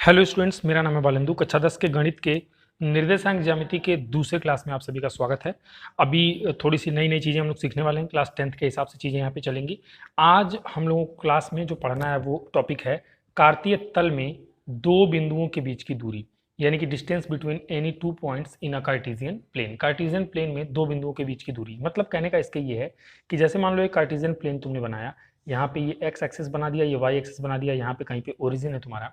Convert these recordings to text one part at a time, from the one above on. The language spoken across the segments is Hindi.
हेलो स्टूडेंट्स, मेरा नाम है बालेंदु। कक्षा 10 के गणित के निर्देशांक ज्यामिति के दूसरे क्लास में आप सभी का स्वागत है। अभी थोड़ी सी नई नई चीज़ें हम लोग सीखने वाले हैं। क्लास 10th के हिसाब से चीज़ें यहाँ पे चलेंगी। आज हम लोगों को क्लास में जो पढ़ना है वो टॉपिक है कार्तीय तल में दो बिंदुओं के बीच की दूरी, यानी कि distance between any two points in a Cartesian plane. Cartesian plane में दो बिंदुओं के बीच की दूरी, मतलब कहने का इसका ये है कि जैसे मान लो एक कार्टेशियन प्लेन तुमने बनाया, यहाँ पे ये एक्स एक्सिस बना दिया, ये वाई एक्सिस बना दिया, यहाँ पे कहीं पे ओरिजिन है तुम्हारा।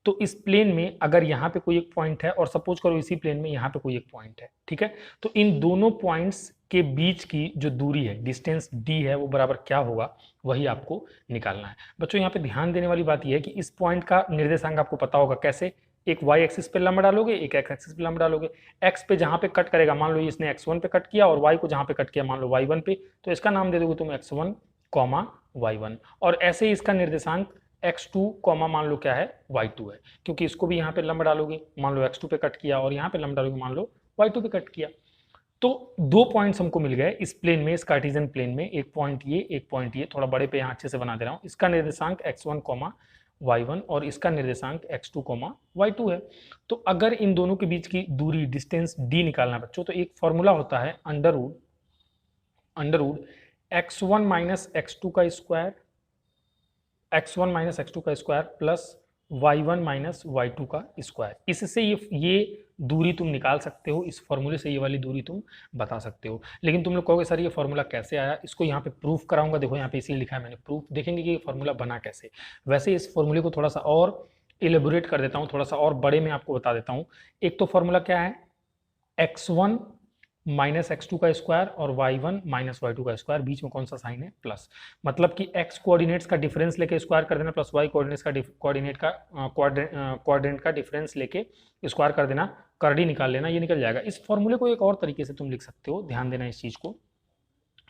तो इस प्लेन में अगर यहाँ पे कोई एक पॉइंट है और सपोज करो इसी प्लेन में यहाँ पे कोई एक पॉइंट है, ठीक है, तो इन दोनों पॉइंट्स के बीच की जो दूरी है, डिस्टेंस डी है, वो बराबर क्या होगा, वही आपको निकालना है। बच्चों यहाँ पे ध्यान देने वाली बात यह है कि इस पॉइंट का निर्देशांक आपको पता होगा कैसे। एक वाई एक्सिस पे लंब डालोगे, एक एक्स एक्सिस पे लंब डालोगे। एक्स पे जहां पे कट करेगा, मान लो इसने x1 पे कट किया, और वाई को जहां पे कट किया मान लो y1 पे, तो इसका नाम दे दोगे तुम x1 कॉमा y1। और ऐसे ही इसका निर्देशांक x2 कॉमा मान लो क्या है, y2 है, क्योंकि इसको भी यहाँ पे लंब डालोगे, मान लो x2 पे कट किया, और यहाँ पे लंब डालोगे, मान लो y2 पे कट किया। तो दो पॉइंट्स हमको मिल गए इस प्लेन में, इस कार्टेशियन प्लेन में। एक पॉइंट ये, एक पॉइंट ये। थोड़ा बड़े पे यहाँ अच्छे से बना दे रहा हूँ। इसका निर्देशांक x1 कॉमा y1 और इसका निर्देशांक x2 कॉमा y2 है। तो अगर इन दोनों के बीच की दूरी, डिस्टेंस d निकालना है बच्चों, तो एक फॉर्मूला होता है under root x1 minus x2 का स्क्वायर, x1 माइनस x2 का square plus y1 minus y2 का स्क्वायर। इससे ये दूरी तुम निकाल सकते हो। इस फॉर्मूले से ये वाली दूरी तुम बता सकते हो। लेकिन तुम लोग कहोगे सर ये फॉर्मूला कैसे आया, इसको यहाँ पे प्रूफ कराऊंगा। देखो यहाँ पे इसीलिए लिखा है मैंने, प्रूफ देखेंगे कि ये फॉर्मूला बना कैसे। वैसे इस फॉर्मूले को थोड़ा सा और इलेबोरेट कर देता हूँ, थोड़ा सा और बड़े में आपको बता देता हूँ। एक तो फॉर्मूला क्या है, x1 माइनस एक्स टू का स्क्वायर और y1 माइनस y2 का स्क्वायर, बीच में कौन सा साइन है, प्लस। मतलब कि x कोऑर्डिनेट्स का डिफरेंस लेके स्क्वायर कर देना, प्लस y कोऑर्डिनेट्स का कोऑर्डिनेट का डिफरेंस लेके स्क्वायर कर देना, करडी निकाल लेना, ये निकल जाएगा। इस फॉर्मूले को एक और तरीके से तुम लिख सकते हो, ध्यान देना इस चीज को।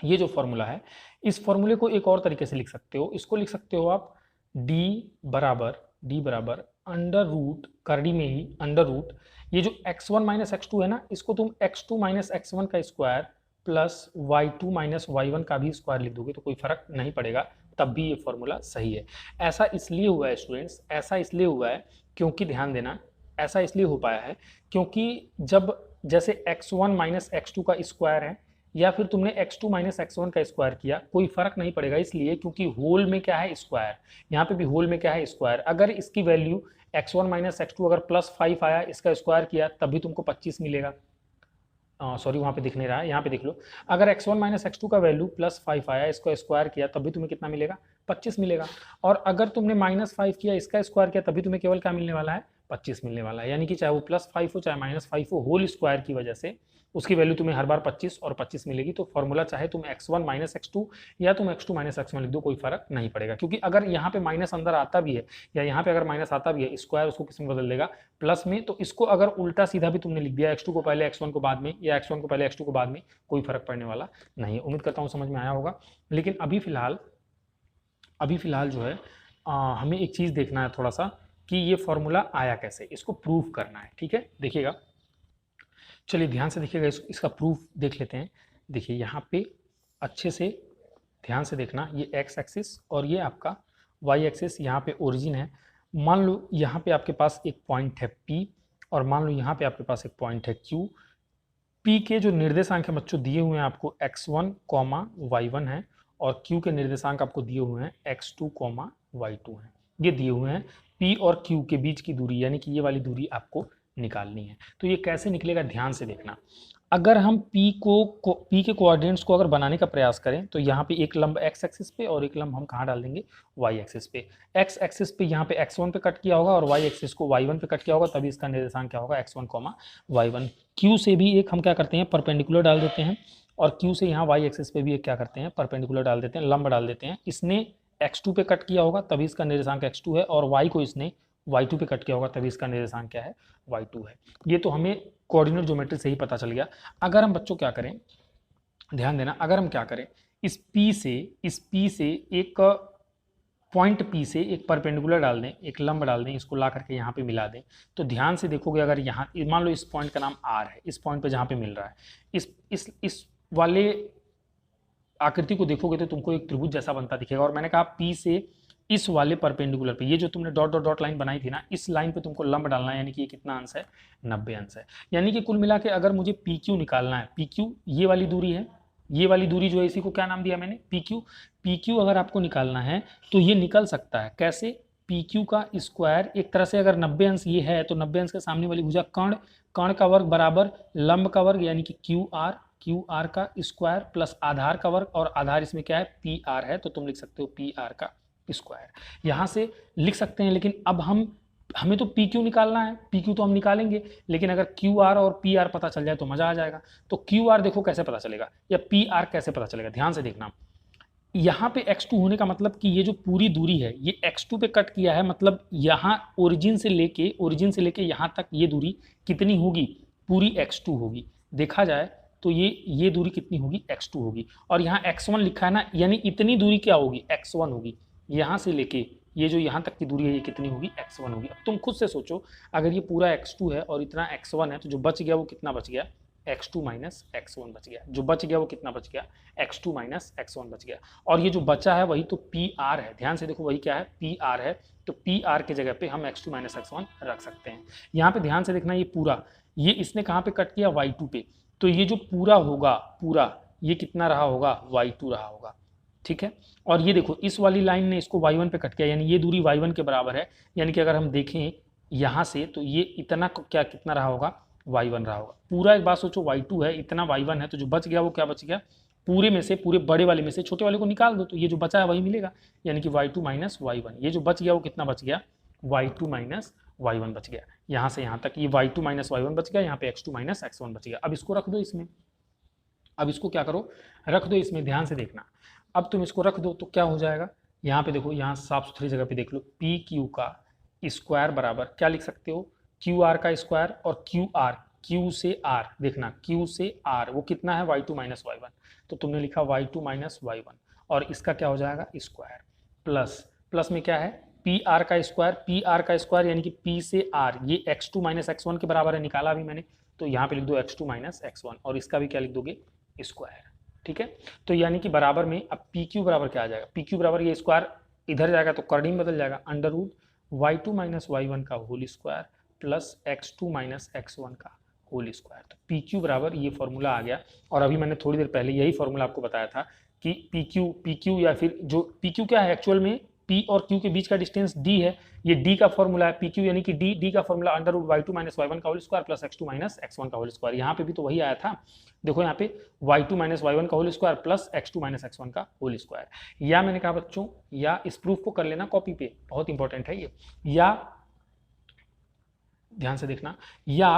ये जो फॉर्मूला है, इस फॉर्मूले को एक और तरीके से लिख सकते हो। इसको लिख सकते हो आप d बराबर अंडर रूट, करडी में ही अंडर रूट, ये जो x1 माइनस x2 है ना, इसको तुम x2 माइनस x1 का square plus y2 minus y1 का भी स्क्वायर लिख दोगे तो कोई फर्क नहीं पड़ेगा, तब भी ये फॉर्मूला सही है। ऐसा इसलिए हुआ है स्टूडेंट्स, ऐसा इसलिए हुआ है क्योंकि, ध्यान देना, ऐसा इसलिए हो पाया है क्योंकि जब जैसे x1 माइनस x2 का स्क्वायर है, या फिर तुमने x2 माइनस x1 का स्क्वायर किया, कोई फर्क नहीं पड़ेगा। इसलिए क्योंकि होल में क्या है, स्क्वायर। यहाँ पे भी होल में क्या है, स्क्वायर। अगर इसकी वैल्यू x1 माइनस x2 अगर प्लस 5 आया, इसका स्क्वायर किया, तब भी तुमको 25 मिलेगा। सॉरी, वहां पे दिख नहीं रहा है, यहाँ पे देख लो। अगर x1 माइनस x2 का वैल्यू प्लस 5 आया, इसको स्क्वायर किया, तब भी तुम्हें कितना मिलेगा, 25 मिलेगा। और अगर तुमने माइनस 5 किया, इसका स्क्वायर किया, तभी तुम्हें केवल क्या मिलने वाला है, 25 मिलने वाला है। यानी कि चाहे वो प्लस 5 हो चाहे माइनस 5 हो, होल स्क्वायर की वजह से उसकी वैल्यू तुम्हें हर बार 25 और 25 मिलेगी। तो फॉर्मूला चाहे तुम x1 माइनस x2 या तुम x2 माइनस x1 लिख दो, कोई फर्क नहीं पड़ेगा। क्योंकि अगर यहाँ पे माइनस अंदर आता भी है, या यहाँ पे अगर माइनस आता भी है, स्क्वायर उसको किस में बदल देगा, प्लस में। तो इसको अगर उल्टा सीधा भी तुमने लिख दिया, x2 को पहले x1 को बाद में, या x1 को पहले x2 को बाद में, कोई फर्क पड़ने वाला नहीं है। उम्मीद करता हूँ समझ में आया होगा। लेकिन अभी फिलहाल जो है हमें एक चीज़ देखना है थोड़ा सा, कि ये फॉर्मूला आया कैसे, इसको प्रूफ करना है। ठीक है, देखिएगा, चलिए ध्यान से देखिएगा, इसका प्रूफ देख लेते हैं। देखिए यहाँ पे अच्छे से ध्यान से देखना, ये x एक्सिस और ये आपका y एक्सिस, यहाँ पे ओरिजिन है। मान लो यहाँ पे आपके पास एक पॉइंट है P, और मान लो यहाँ पे आपके पास एक पॉइंट है Q। P के जो निर्देशांक है बच्चों दिए हुए हैं आपको x1 कॉमा y1 है, और Q के निर्देशांक आपको दिए हुए हैं x2 कॉमा y2 है। ये दिए हुए हैं। P और Q के बीच की दूरी, यानी कि ये वाली दूरी आपको निकालनी है। तो ये कैसे निकलेगा, ध्यान से देखना। अगर हम P के कोऑर्डिनेट्स को अगर बनाने का प्रयास करें, तो यहाँ पे एक लंब x एक्सिस पे और एक लंब हम कहाँ डाल देंगे, y एक्सिस पे। x एक्सिस पे यहाँ पे x1 पे कट किया होगा, और y एक्सिस को y1 पे कट किया होगा, तभी इसका निर्देशांक क्या होगा, x1 कॉमा y1। Q से भी एक हम क्या करते हैं, परपेंडिकुलर डाल देते हैं, और Q से यहाँ y एक्सिस पे भी एक क्या करते हैं, परपेंडिकुलर डाल देते हैं, लंब डाल देते हैं। इसने x2 पे कट किया होगा, तभी इसका निर्देशांक x2 है, और y को इसने y2 पे कट किया होगा, तभी इसका निर्देशांक क्या है, y2 है। ये तो हमें कोऑर्डिनेट ज्योमेट्री से ही पता चल गया। अगर हम बच्चों क्या करें, ध्यान देना, अगर हम क्या करें, इस P से एक पॉइंट P से एक परपेंडिकुलर डाल दें, एक लंब डाल दें, इसको ला करके यहाँ पे मिला दें, तो ध्यान से देखोगे, अगर यहाँ मान लो इस पॉइंट का नाम R है, इस पॉइंट पे जहाँ पे मिल रहा है, इस वाले आकृति को देखोगे तो तुमको एक त्रिभुज जैसा बनता दिखेगा। और मैंने कहा P से इस वाले परपेंडिकुलर पे, ये जो तुमने डॉट डॉट डॉट लाइन बनाई थी ना, इस लाइन पे तुमको लंब डालना है, यानी कि ये कितना अंश है, 90 अंश है। यानी कि कुल मिला के अगर मुझे पी क्यू निकालना है, पी क्यू ये वाली दूरी है, ये वाली दूरी जो है इसी को क्या नाम दिया मैंने, पी क्यू। पी क्यू अगर आपको निकालना है तो ये निकल सकता है कैसे, पी क्यू का स्क्वायर, एक तरह से अगर 90 अंश ये है तो 90 अंश के सामने वाली भुजा कर्ण, कर्ण का वर्ग बराबर लंब का वर्ग यानी कि क्यू आर, क्यू आर का स्क्वायर प्लस आधार का वर्ग, और आधार इसमें क्या है, पी आर है, तो तुम लिख सकते हो पी आर का स्क्वायर। यहाँ से लिख सकते हैं, लेकिन अब हमें तो पी क्यू निकालना है, पी क्यू तो हम निकालेंगे, लेकिन अगर क्यू आर और पी आर पता चल जाए तो मजा आ जाएगा। तो क्यू आर देखो कैसे पता चलेगा, या पी आर कैसे पता चलेगा, ध्यान से देखना। यहाँ पे x2 होने का मतलब कि ये जो पूरी दूरी है ये x2 पे कट किया है, मतलब यहाँ ओरिजिन से लेके यहाँ तक ये दूरी कितनी होगी, पूरी x2 होगी। देखा जाए तो ये दूरी कितनी होगी, x2 होगी, और यहाँ x1 लिखा है ना, यानी इतनी दूरी क्या होगी, x1 होगी। यहाँ से लेके ये जो यहाँ तक की दूरी है ये कितनी होगी, x1 होगी। अब तुम खुद से सोचो, अगर ये पूरा x2 है और इतना x1 है तो जो बच गया वो कितना बच गया, x2 माइनस x1 बच गया। जो बच गया वो कितना बच गया, x2 माइनस x1 बच गया। और ये जो बचा है वही तो PR है, ध्यान से देखो वही क्या है, PR है। तो PR के जगह पे हम x2 माइनस x1 रख सकते हैं। यहाँ पे ध्यान से देखना, ये पूरा, ये इसने कहाँ पे कट किया, y2 पे, तो ये जो पूरा होगा, पूरा ये कितना रहा होगा, y2 रहा होगा, ठीक है। और ये देखो इस वाली लाइन ने इसको y1 पे कट किया, यानी ये दूरी y1 के बराबर है, यानी कि अगर हम देखें यहाँ से तो ये इतना क्या कितना रहा होगा, y1 रहा होगा। पूरा एक बात सोचो, y2 है, इतना y1 है, तो जो बच गया वो क्या बच गया, पूरे में से, पूरे बड़े वाले में से छोटे वाले को निकाल दो तो ये जो बचा है वही मिलेगा, यानी कि y2 माइनस y1। ये जो बच गया वो कितना बच गया, y2 माइनस y1 बच गया। यहाँ से यहाँ तक ये y2 माइनस y1 बच गया, यहाँ पे x2 माइनस x1 बच गया। अब इसको रख दो इसमें, अब इसको क्या करो, रख दो इसमें, ध्यान से देखना। अब तुम इसको रख दो तो क्या हो जाएगा, यहाँ पे देखो, यहाँ साफ सुथरी जगह पे देख लो, पी क्यू का स्क्वायर बराबर क्या लिख सकते हो, क्यू आर का स्क्वायर, और क्यू आर, क्यू से आर, देखना क्यू से आर वो कितना है, y2 माइनस वाई वन, तो तुमने लिखा y2 माइनस वाई वन, और इसका क्या हो जाएगा, स्क्वायर, प्लस, प्लस में क्या है, पी आर का स्क्वायर, पी आर का स्क्वायर यानी कि पी से आर, ये x2 माइनस x1 के बराबर है, निकाला अभी मैंने, तो यहाँ पे लिख दो x2 माइनस x1, और इसका भी क्या लिख दोगे, स्क्वायर, ठीक है। तो यानी कि बराबर में अब पी क्यू बराबर क्या आ जाएगा, पी क्यू बराबर ये स्क्वायर इधर जाएगा तो कर्डिंग बदल जाएगा, under root y2 minus y1 का whole square plus x2 minus x1 का होल स्क्वायर। तो पी क्यू बराबर ये फॉर्मूला आ गया। और अभी मैंने थोड़ी देर पहले यही फॉर्मूला आपको बताया था कि पी क्यू या फिर जो पी क्यू क्या है, एक्चुअल में P और Q के बीच का डिस्टेंस D है, ये D का फॉर्मूला है, PQ यानी कि D का formula under root y2 minus y1 का whole square plus x2 minus x1 का होल स्क्वायर। यहाँ पे भी तो वही आया था, देखो यहाँ पे y2 माइनस y1 का whole square plus x2 minus x1 का होल स्क्वायर। या मैंने कहा बच्चों, या इस प्रूफ को कर लेना कॉपी पे, बहुत इंपॉर्टेंट है ये। या ध्यान से देखना, या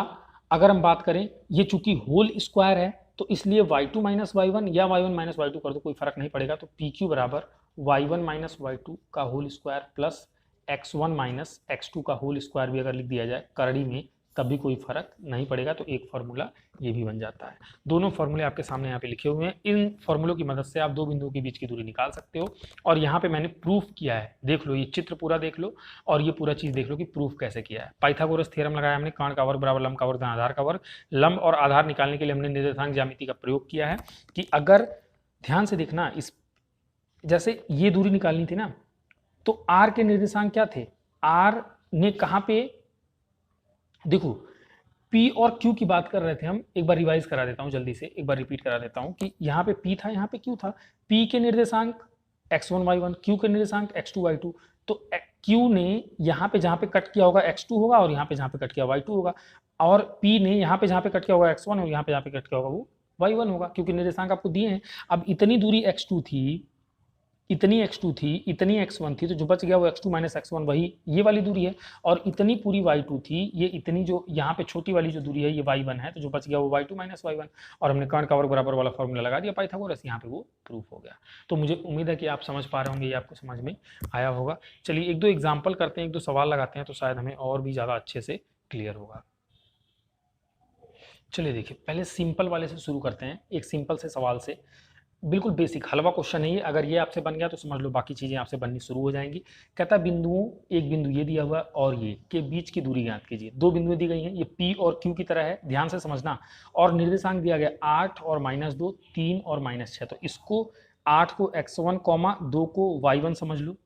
अगर हम बात करें, ये चूंकि होल स्क्वायर है तो इसलिए y2 माइनस y1 या y1 माइनस y2 कर दो, कोई फर्क नहीं पड़ेगा। तो PQ बराबर y1 माइनस y2 का whole square plus x1 minus x2 का होल स्क्वायर भी अगर लिख दिया जाए करड़ी में तब भी कोई फर्क नहीं पड़ेगा। तो एक फॉर्मूला ये भी बन जाता है। दोनों फॉर्मूले आपके सामने यहाँ पे लिखे हुए हैं। इन फॉर्मूलों की मदद से आप दो बिंदुओं के बीच की दूरी निकाल सकते हो। और यहाँ पे मैंने प्रूफ किया है, देख लो, ये चित्र पूरा देख लो और ये पूरा चीज़ देख लो कि प्रूफ कैसे किया है। पाइथागोरस थ्योरम लगाया हमने, कर्ण का वर्ग बराबर लंब का वर्ग धन आधार का वर्ग। लंब और आधार निकालने के लिए हमने निर्देशांक ज्यामिति का प्रयोग किया है कि अगर ध्यान से देखना, इस जैसे ये दूरी निकालनी थी ना, तो आर के निर्देशांक क्या थे, आर ने कहाँ पे, देखो P और Q की बात कर रहे थे हम। एक बार रिवाइज करा देता हूं जल्दी से, एक बार रिपीट करा देता हूं कि यहाँ पे P था, यहाँ पे Q था। P के निर्देशांक x1 y1, Q के निर्देशांक x2 y2। तो Q ने यहाँ पे जहाँ पे कट किया होगा x2 होगा, और यहाँ पे जहाँ पे कट किया y2 होगा। और P ने यहाँ पे जहाँ पे कट किया होगा x1 और यहाँ पे जहाँ पे कट किया होगा वो y1 होगा, क्योंकि निर्देशांक आपको दिए हैं। अब इतनी दूरी x2 थी, इतनी x2 थी, इतनी x1 थी, तो जो बच गया वो x2 माइनस x1, वही ये वाली दूरी है। और इतनी पूरी y2 थी, ये इतनी जो यहाँ पे छोटी वाली जो दूरी है ये y1 है, तो जो बच गया वो y2 माइनस y1। और हमने कर्ण का वर्ग बराबर वाला फॉर्मूला लगा दिया पाइथागोरस, यहाँ पे वो प्रूफ हो गया। तो मुझे उम्मीद है कि आप समझ पा रहे होंगे, ये आपको समझ में आया होगा। चलिए एक दो एग्जाम्पल करते हैं, एक दो सवाल लगाते हैं, तो शायद हमें और भी ज़्यादा अच्छे से क्लियर होगा। चलिए देखिए, पहले सिंपल वाले से शुरू करते हैं, एक सिंपल से सवाल से। बिल्कुल बेसिक हलवा क्वेश्चन है ये, अगर ये आपसे बन गया तो समझ लो बाकी चीज़ें आपसे बननी शुरू हो जाएंगी। कहता बिंदुओं, एक बिंदु ये दिया हुआ और ये के बीच की दूरी ज्ञात कीजिए। दो बिंदुएं दी गई हैं, ये P और Q की तरह है, ध्यान से समझना। और निर्देशांक दिया गया 8 और -2, 3 और -6। तो इसको 8 को x1, 2 को y1 समझ लो,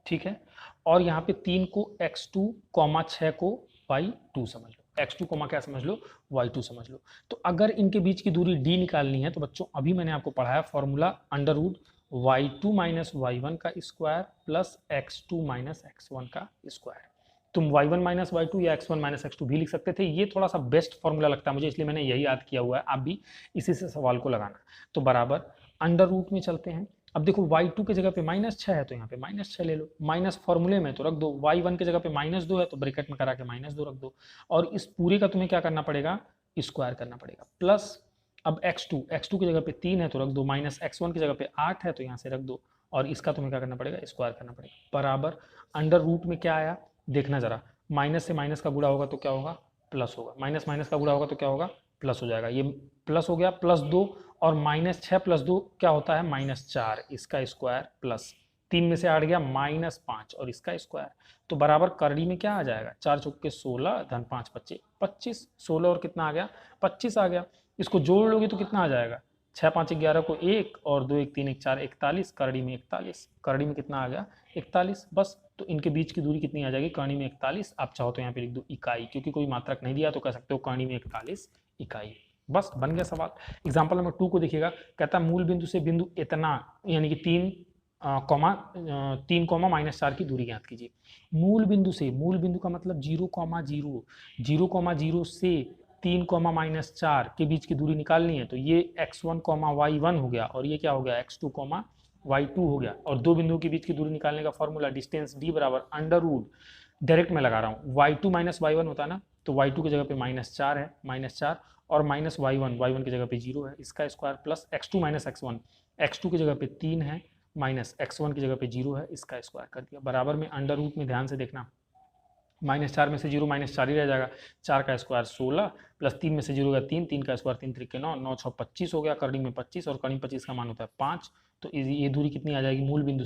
ठीक है। और यहाँ पे 3 को x2 कॉमा 6 को y2 समझ लो, x2 कॉमा क्या समझ लो, y2 समझ लो। तो अगर इनके बीच की दूरी d निकालनी है तो बच्चों अभी मैंने आपको पढ़ाया formula under root y2 minus y1 का square plus x2 minus x1 का स्क्वायर। तुम y1 माइनस y2 या x1 माइनस x2 भी लिख सकते थे, ये थोड़ा सा बेस्ट फॉर्मूला लगता है मुझे, इसलिए मैंने यही याद किया हुआ है। आप भी इसी से सवाल को लगाना। तो बराबर अंडर रूट में चलते हैं। अब देखो y2 की जगह पे -6 है तो यहाँ पे -6 ले लो, माइनस फॉर्मूले में तो रख दो, y1 की जगह पे -2 है तो ब्रैकेट में करा के -2 रख दो, और इस पूरे का तुम्हें क्या करना पड़ेगा, स्क्वायर करना पड़ेगा। प्लस अब x2 की जगह पे 3 है तो रख दो, माइनस x1 की जगह पे 8 है तो यहाँ से रख दो, और इसका तुम्हें क्या करना पड़ेगा, स्क्वायर करना पड़ेगा। बराबर अंडर रूट में क्या आया देखना जरा, माइनस से माइनस का गुणा होगा तो क्या होगा, प्लस होगा, माइनस माइनस का गुणा होगा तो क्या होगा, प्लस हो जाएगा। ये प्लस हो गया, +2 और -6 + 2 क्या होता है, -4, इसका स्क्वायर प्लस 3 में से 8 गया -5 और इसका स्क्वायर। तो बराबर करड़ी में क्या आ जाएगा, 4 चौके 16 धन 5 बच्चे 25, 16 और कितना आ गया, 25 आ गया। इसको जोड़ लोगे तो कितना आ जाएगा, 6 5 11 को 1 और 2 1 3 1 4 41, करड़ी में 41, करड़ी में कितना आ गया 41। बस तो इनके बीच की दूरी कितनी आ जाएगी, करणी में 41। आप चाहो तो यहाँ पे लिख दो इकाई, क्योंकि कोई मात्रक नहीं दिया तो कह सकते हो करणी में 41 इकाई। बस बन गया सवाल। एग्जाम्पल नंबर 2 को देखिएगा, कहता है मूल बिंदु से बिंदु इतना यानी कि 3 कॉमा -4 की दूरी ज्ञात कीजिए। मूल बिंदु से, मूल बिंदु का मतलब 0,0, 0,0 से 3 -4 के बीच की दूरी निकालनी है। तो ये x1 y1 हो गया और ये क्या हो गया x2 y2 हो गया। और दो बिंदुओं के बीच की दूरी निकालने का फॉर्मूला डिस्टेंस d बराबर अंडर रूट, डायरेक्ट में लगा रहा हूँ, y2 माइनस y1 होता है ना, तो y2 की जगह पे -4 है, -4 और माइनस y1 की जगह पे 0 है, इसका square plus x2 minus x1, x2 की जगह पे 3 है माइनस x1 की जगह पे 0 है, इसका स्क्वायर कर दिया। बराबर में अंडर रूट में ध्यान से देखना, -4 में से 0 -4 ही रह जाएगा, 4 का स्क्वायर 16 प्लस 3 में से 0 का 3, 3 का स्क्वायर 3 3 9, 9 6 25 हो गया, करड़ी में 25 और करड़ी 25 का मान होता है 5। तो ये दूरी कितनी आ जाएगी, मूल बिंदु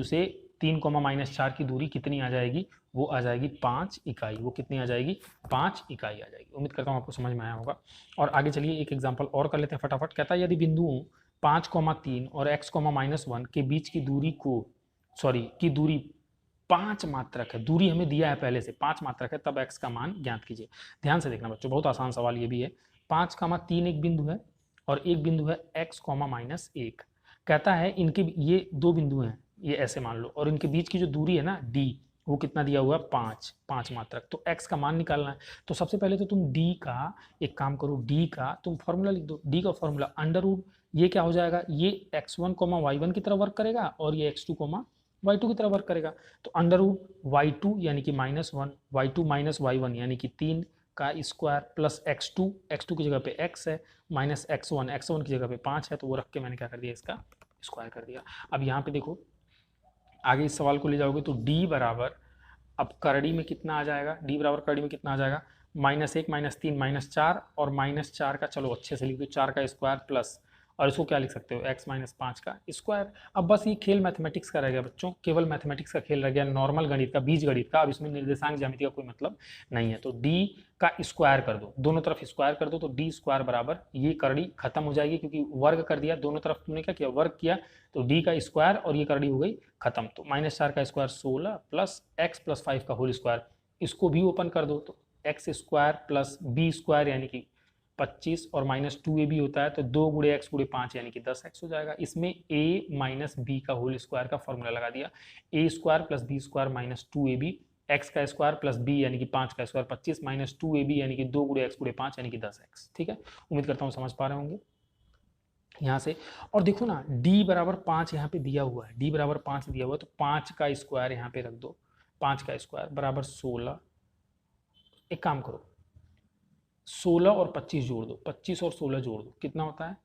से 3 -4 की दूरी कितनी आ जाएगी, वो आ जाएगी 5 इकाई। वो कितनी आ जाएगी, 5 इकाई आ जाएगी। उम्मीद करता हूँ आपको समझ में आया होगा। और आगे चलिए एक एग्जाम्पल और कर लेते हैं फटाफट। कहता है यदि बिंदुओं 5,3 और x, -1 के बीच की दूरी की दूरी 5 मात्रक है, दूरी हमें दिया है पहले से 5 मात्रक है, तब x का मान ज्ञात कीजिए। ध्यान से देखना बच्चों, बहुत आसान सवाल ये भी है। 5,3 एक बिंदु है और एक बिंदु है x, -1। कहता है इनके ये दो बिंदु हैं, ये ऐसे मान लो, और इनके बीच की जो दूरी है ना d, वो कितना दिया हुआ है 5 मात्रक। तो x का मान निकालना है। तो सबसे पहले तो तुम d का एक काम करो, d का तुम फॉर्मूला लिख दो। d का फॉर्मूला अंडर रूट, ये क्या हो जाएगा, ये x1 y1 की तरफ वर्क करेगा और ये x2 y2 की तरफ वर्क करेगा। तो अंडर रूट y2 यानी कि -1, y2 माइनस y1 यानी कि 3 का स्क्वायर प्लस x2 की जगह पे x है, माइनस x1 की जगह पे 5 है, तो वो रख के मैंने क्या कर दिया, इसका स्क्वायर कर दिया। अब यहाँ पे देखो, आगे इस सवाल को ले जाओगे तो d बराबर, अब करड़ी में कितना आ जाएगा, d बराबर करड़ी में कितना आ जाएगा, -1 -3 -4 और -4 का, चलो अच्छे से लिख दो, 4 का स्क्वायर प्लस, और इसको क्या लिख सकते हो, x -5 का स्क्वायर। अब बस ये खेल मैथमेटिक्स का रह गया बच्चों, केवल मैथमेटिक्स का खेल रह गया, नॉर्मल गणित का, बीज गणित का। अब इसमें निर्देशांक ज्यामिति का कोई मतलब नहीं है। तो d का स्क्वायर कर दो, दोनों तरफ स्क्वायर कर दो, तो d स्क्वायर बराबर, ये करड़ी खत्म हो जाएगी क्योंकि वर्ग कर दिया, दोनों तरफ तुमने क्या किया, वर्ग किया, तो d का स्क्वायर और ये करड़ी हो गई खत्म। तो -4 का स्क्वायर 16 प्लस x प्लस 5 का होल स्क्वायर, इसको भी ओपन कर दो, तो x square plus b square यानी कि 25 और -2ab होता है, तो 2 × x × 5 यानी कि 10x हो जाएगा। इसमें a माइनस बी का होल स्क्वायर का फॉर्मूला लगा दिया, a square plus b square minus 2ab, x का स्क्वायर प्लस b यानी कि 5 का स्क्वायर 25 माइनस 2ab यानी कि 2 × x × 5 यानी कि 10x। ठीक है, उम्मीद करता हूँ समझ पा रहे होंगे यहाँ से। और देखो ना, d बराबर 5 यहाँ पे दिया हुआ है, d बराबर 5 दिया हुआ है, तो 5 का स्क्वायर यहाँ पे रख दो, 5 का स्क्वायर बराबर 16। एक काम करो, 16 और 25 जोड़ दो, 25 और 16 जोड़ दो, कितना होता है,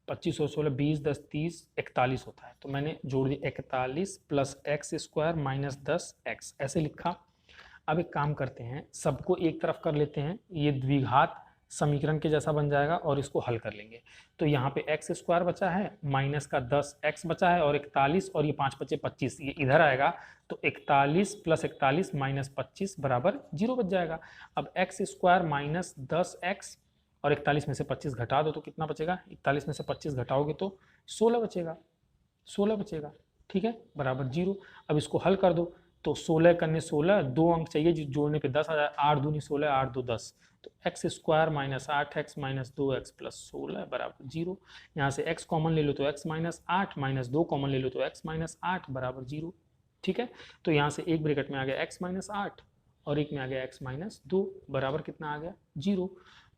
25 और 16 20 10 30 41 होता है। तो मैंने जोड़ दिया 41 plus x square minus 10x, ऐसे लिखा। अब एक काम करते हैं, सबको एक तरफ कर लेते हैं, ये द्विघात समीकरण के जैसा बन जाएगा और इसको हल कर लेंगे। तो यहाँ पे एक्स स्क्वायर बचा है, माइनस का 10x बचा है और 41 और ये 5 बचे 25, ये इधर आएगा, तो 41 प्लस 41 माइनस 25 बराबर 0 बच जाएगा। अब एक्स स्क्वायर माइनस 10x और 41 में से 25 घटा दो तो कितना बचेगा, 41 में से 25 घटाओगे तो 16 बचेगा, 16 बचेगा। ठीक है, बराबर 0। अब इसको हल कर दो, तो 16 करने 16, 2 अंक चाहिए, जोड़ने पे 10 आ जाए, 8 दूनी 16, 8 दो 10, तो x square minus 8x minus 2x plus 16 बराबर 0। यहाँ से x कॉमन ले लो तो x माइनस 8 माइनस 2 कॉमन ले लो तो x माइनस 8 बराबर 0। ठीक है, तो यहाँ से एक ब्रैकेट में आ गया x माइनस 8 और एक में आ गया x माइनस 2 बराबर कितना आ गया 0।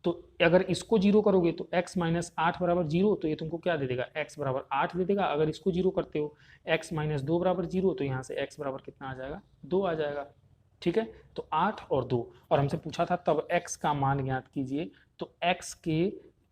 तो अगर इसको 0 करोगे तो x माइनस 8 बराबर 0, तो ये तुमको क्या दे देगा, x बराबर 8 दे देगा। अगर इसको 0 करते हो x माइनस 2 बराबर 0, तो यहाँ से x बराबर कितना आ जाएगा 2 आ जाएगा। ठीक है, तो 8 और 2, और हमसे पूछा था तब x का मान ज्ञात कीजिए, तो x के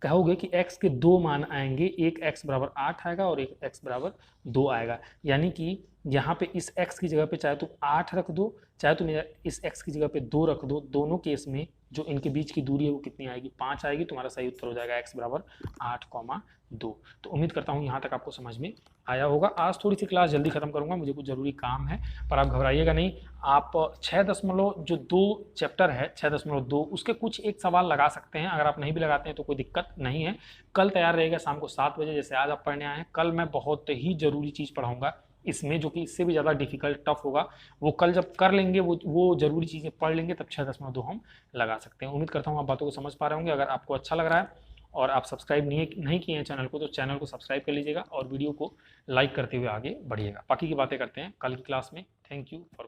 कहोगे कि x के दो मान आएंगे, एक x बराबर 8 आएगा और एक x बराबर 2 आएगा। यानी कि यहाँ पे इस x की जगह पे चाहे तुम 8 रख दो, चाहे तुम इस x की जगह पे 2 रख दो, दोनों केस में जो इनके बीच की दूरी है वो कितनी आएगी, 5 आएगी। तुम्हारा सही उत्तर हो जाएगा x बराबर 8,2। तो उम्मीद करता हूँ यहाँ तक आपको समझ में आया होगा। आज थोड़ी सी क्लास जल्दी खत्म करूंगा, मुझे कुछ जरूरी काम है, पर आप घबराइएगा नहीं। आप 6.2 चैप्टर है 6.2, उसके कुछ एक सवाल लगा सकते हैं। अगर आप नहीं भी लगाते हैं तो कोई दिक्कत नहीं है। कल तैयार रहेगा शाम को 7 बजे, जैसे आज आप पढ़ने आए हैं। कल मैं बहुत ही जरूरी चीज़ पढ़ाऊंगा इसमें, जो कि इससे भी ज़्यादा डिफिकल्ट टफ होगा। वो कल जब कर लेंगे, वो जरूरी चीज़ें पढ़ लेंगे, तब 6.2 हम लगा सकते हैं। उम्मीद करता हूँ आप बातों को समझ पा रहे होंगे। अगर आपको अच्छा लग रहा है और आप सब्सक्राइब नहीं किए हैं चैनल को, तो चैनल को सब्सक्राइब कर लीजिएगा और वीडियो को लाइक करते हुए आगे बढ़िएगा। बाकी की बातें करते हैं कल की क्लास में। Thank you for